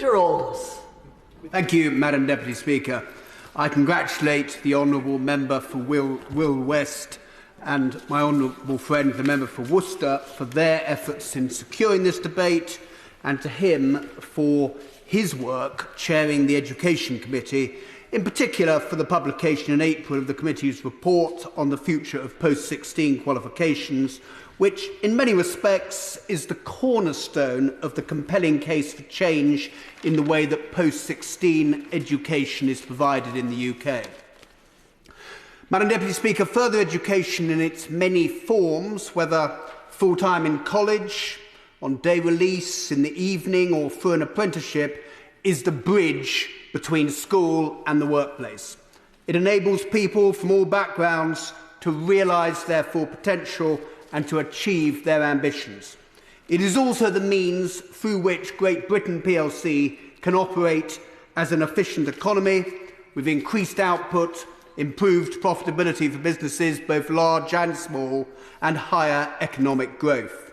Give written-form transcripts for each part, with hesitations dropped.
Aldous. Thank you, Madam Deputy Speaker. I congratulate the honourable member for Will West and my honourable friend, the member for Worcester, for their efforts in securing this debate, and to him for his work chairing the Education Committee, in particular for the publication in April of the committee's report on the future of post-16 qualifications, which in many respects is the cornerstone of the compelling case for change in the way that post-16 education is provided in the UK. Madam Deputy Speaker, further education in its many forms, whether full-time in college, on day release, in the evening or through an apprenticeship, is the bridge between school and the workplace. It enables people from all backgrounds to realise their full potential and to achieve their ambitions. It is also the means through which Great Britain plc can operate as an efficient economy with increased output, improved profitability for businesses both large and small, and higher economic growth.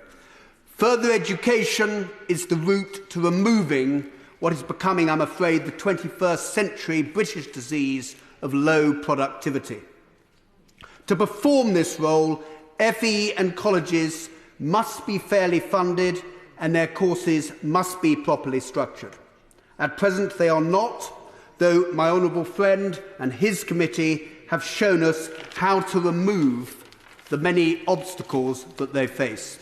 Further education is the route to removing what is becoming, I'm afraid, the 21st century British disease of low productivity. To perform this role, FE and colleges must be fairly funded and their courses must be properly structured. At present they are not, though my honourable friend and his committee have shown us how to remove the many obstacles that they face.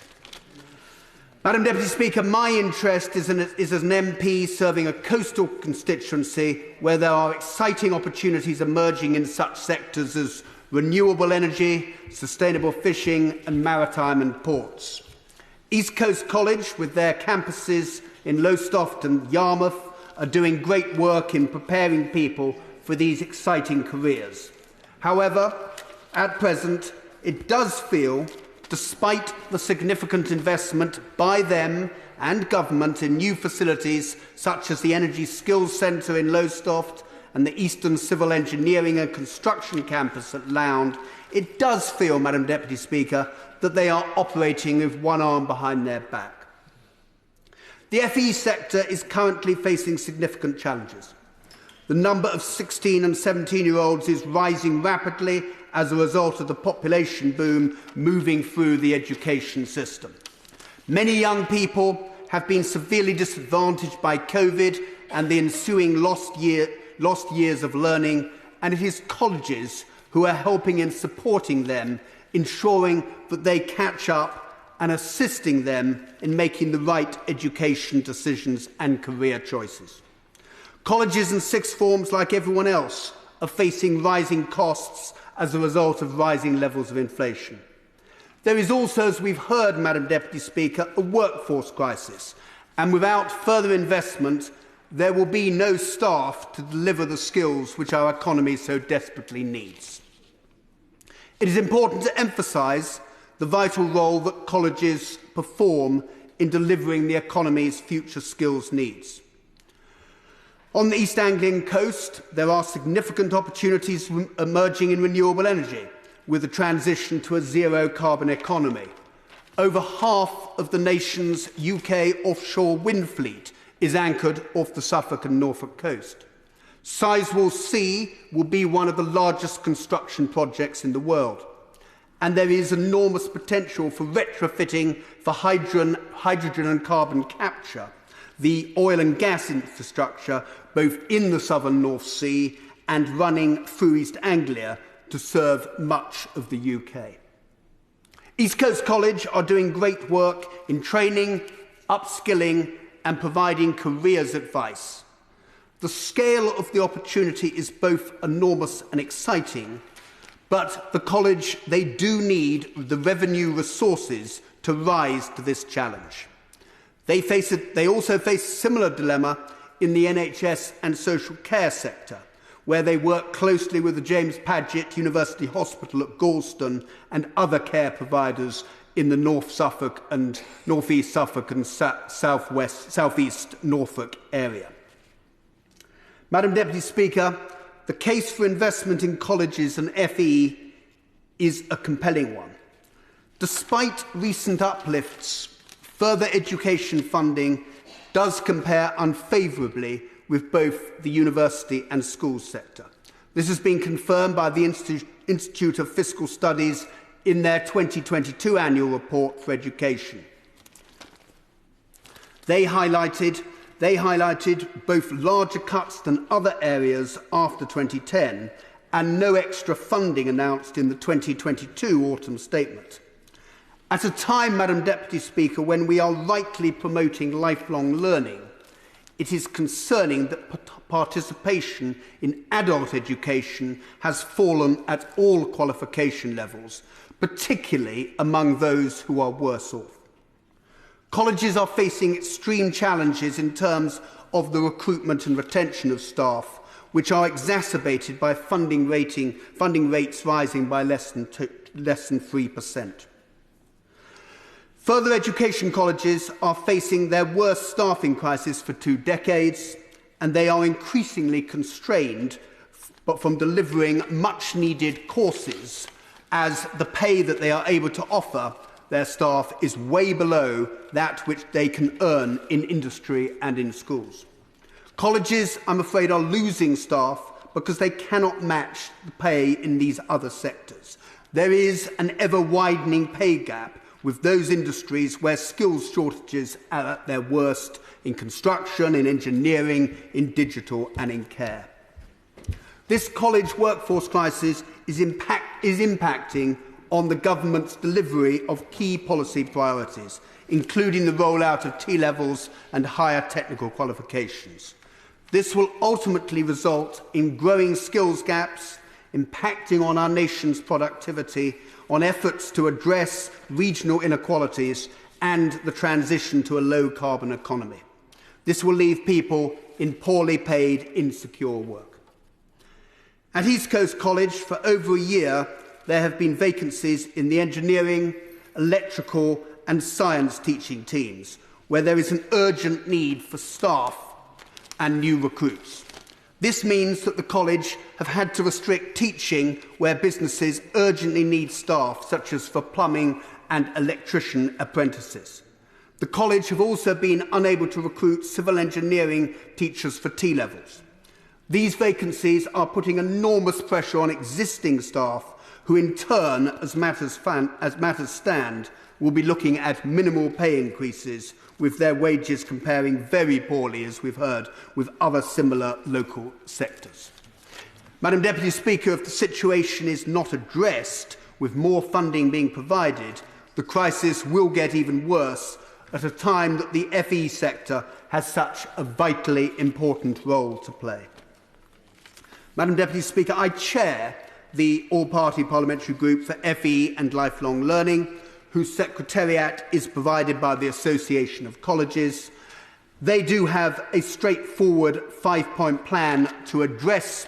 Madam Deputy Speaker, my interest is as an MP serving a coastal constituency where there are exciting opportunities emerging in such sectors as renewable energy, sustainable fishing and maritime and ports. East Coast College, with their campuses in Lowestoft and Yarmouth, are doing great work in preparing people for these exciting careers. However, at present, it does feel, despite the significant investment by them and government in new facilities such as the Energy Skills Centre in Lowestoft and the Eastern Civil Engineering and Construction Campus at Lound, it does feel, Madam Deputy Speaker, that they are operating with one arm behind their back. The FE sector is currently facing significant challenges. The number of 16 and 17-year-olds is rising rapidly as a result of the population boom moving through the education system. Many young people have been severely disadvantaged by COVID and the ensuing lost years of learning, and it is colleges who are helping in supporting them, ensuring that they catch up and assisting them in making the right education decisions and career choices. Colleges and sixth forms, like everyone else, are facing rising costs as a result of rising levels of inflation. There is also, as we've heard, Madam Deputy Speaker, a workforce crisis, and without further investment, there will be no staff to deliver the skills which our economy so desperately needs. It is important to emphasise the vital role that colleges perform in delivering the economy's future skills needs. On the East Anglian coast, there are significant opportunities emerging in renewable energy with the transition to a zero-carbon economy. Over half of the nation's UK offshore wind fleet is anchored off the Suffolk and Norfolk coast. Sizewell C will be one of the largest construction projects in the world, and there is enormous potential for retrofitting for hydrogen and carbon capture, the oil and gas infrastructure both in the southern North Sea and running through East Anglia to serve much of the UK. East Coast College are doing great work in training, upskilling and providing careers advice. The scale of the opportunity is both enormous and exciting, but the college, they do need the revenue resources to rise to this challenge. They also face a similar dilemma in the NHS and social care sector, where they work closely with the James Paget University Hospital at Galston and other care providers in the North Suffolk and North East Suffolk and South East Norfolk area. Madam Deputy Speaker, the case for investment in colleges and FE is a compelling one. Despite recent uplifts, further education funding does compare unfavourably with both the university and schools sector. This has been confirmed by the Institute of Fiscal Studies in their 2022 annual report for education. They highlighted both larger cuts than other areas after 2010 and no extra funding announced in the 2022 autumn statement. At a time, Madam Deputy Speaker, when we are rightly promoting lifelong learning, it is concerning that participation in adult education has fallen at all qualification levels, particularly among those who are worse off. Colleges are facing extreme challenges in terms of the recruitment and retention of staff, which are exacerbated by funding rates rising by less than 3%. Further education colleges are facing their worst staffing crisis for 2 decades, and they are increasingly constrained from delivering much-needed courses, as the pay that they are able to offer their staff is way below that which they can earn in industry and in schools. Colleges, I'm afraid, are losing staff because they cannot match the pay in these other sectors. There is an ever-widening pay gap with those industries where skills shortages are at their worst, in construction, in engineering, in digital and in care. This college workforce crisis is impacting on the government's delivery of key policy priorities, including the rollout of T-levels and higher technical qualifications. This will ultimately result in growing skills gaps, impacting on our nation's productivity, on efforts to address regional inequalities and the transition to a low-carbon economy. This will leave people in poorly paid, insecure work. At East Coast College, for over a year, there have been vacancies in the engineering, electrical and science teaching teams, where there is an urgent need for staff and new recruits. This means that the college have had to restrict teaching where businesses urgently need staff, such as for plumbing and electrician apprentices. The college have also been unable to recruit civil engineering teachers for T-levels. These vacancies are putting enormous pressure on existing staff, who in turn, as matters stand, will be looking at minimal pay increases, with their wages comparing very poorly, as we've heard, with other similar local sectors. Madam Deputy Speaker, if the situation is not addressed, with more funding being provided, the crisis will get even worse at a time that the FE sector has such a vitally important role to play. Madam Deputy Speaker, I chair the all-party parliamentary group for FE and lifelong learning, whose secretariat is provided by the Association of Colleges. They do have a straightforward 5-point plan to address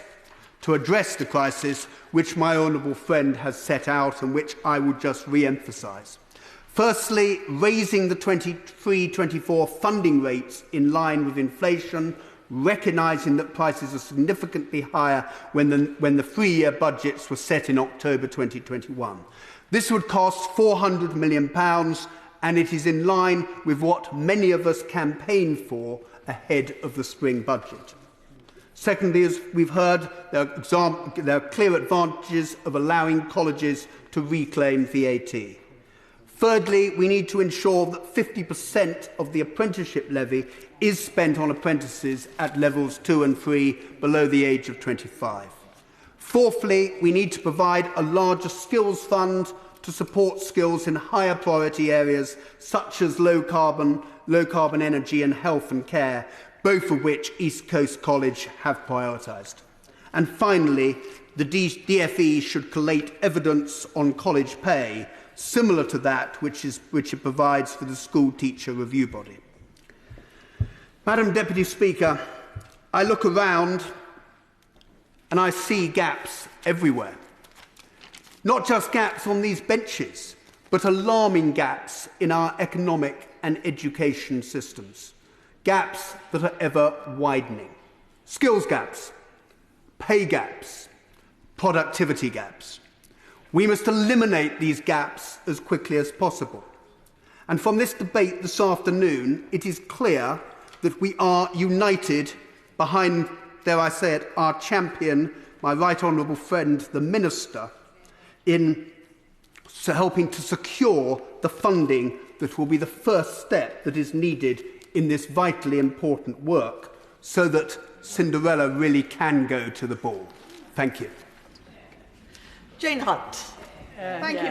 the crisis, which my honourable friend has set out and which I would just re-emphasise. Firstly, raising the 23-24 funding rates in line with inflation, recognising that prices are significantly higher when the 3-year budgets were set in October 2021. This would cost £400 million, and it is in line with what many of us campaigned for ahead of the spring budget. Secondly, as we've heard, there are clear advantages of allowing colleges to reclaim VAT. Thirdly, we need to ensure that 50% of the apprenticeship levy is spent on apprentices at levels 2 and 3 below the age of 25. Fourthly, we need to provide a larger skills fund to support skills in higher priority areas such as low carbon energy and health and care, both of which East Coast College have prioritised. And finally, the DFE should collate evidence on college pay similar to that which it provides for the school teacher review body. Madam Deputy Speaker, I look around and I see gaps everywhere. Not just gaps on these benches, but alarming gaps in our economic and education systems. Gaps that are ever widening. Skills gaps, pay gaps, productivity gaps. We must eliminate these gaps as quickly as possible. And from this debate this afternoon, it is clear that we are united behind, dare I say it, our champion, my right honourable friend, the Minister, in helping to secure the funding that will be the first step that is needed in this vitally important work so that Cinderella really can go to the ball. Thank you. Jane Hunt. Thank you,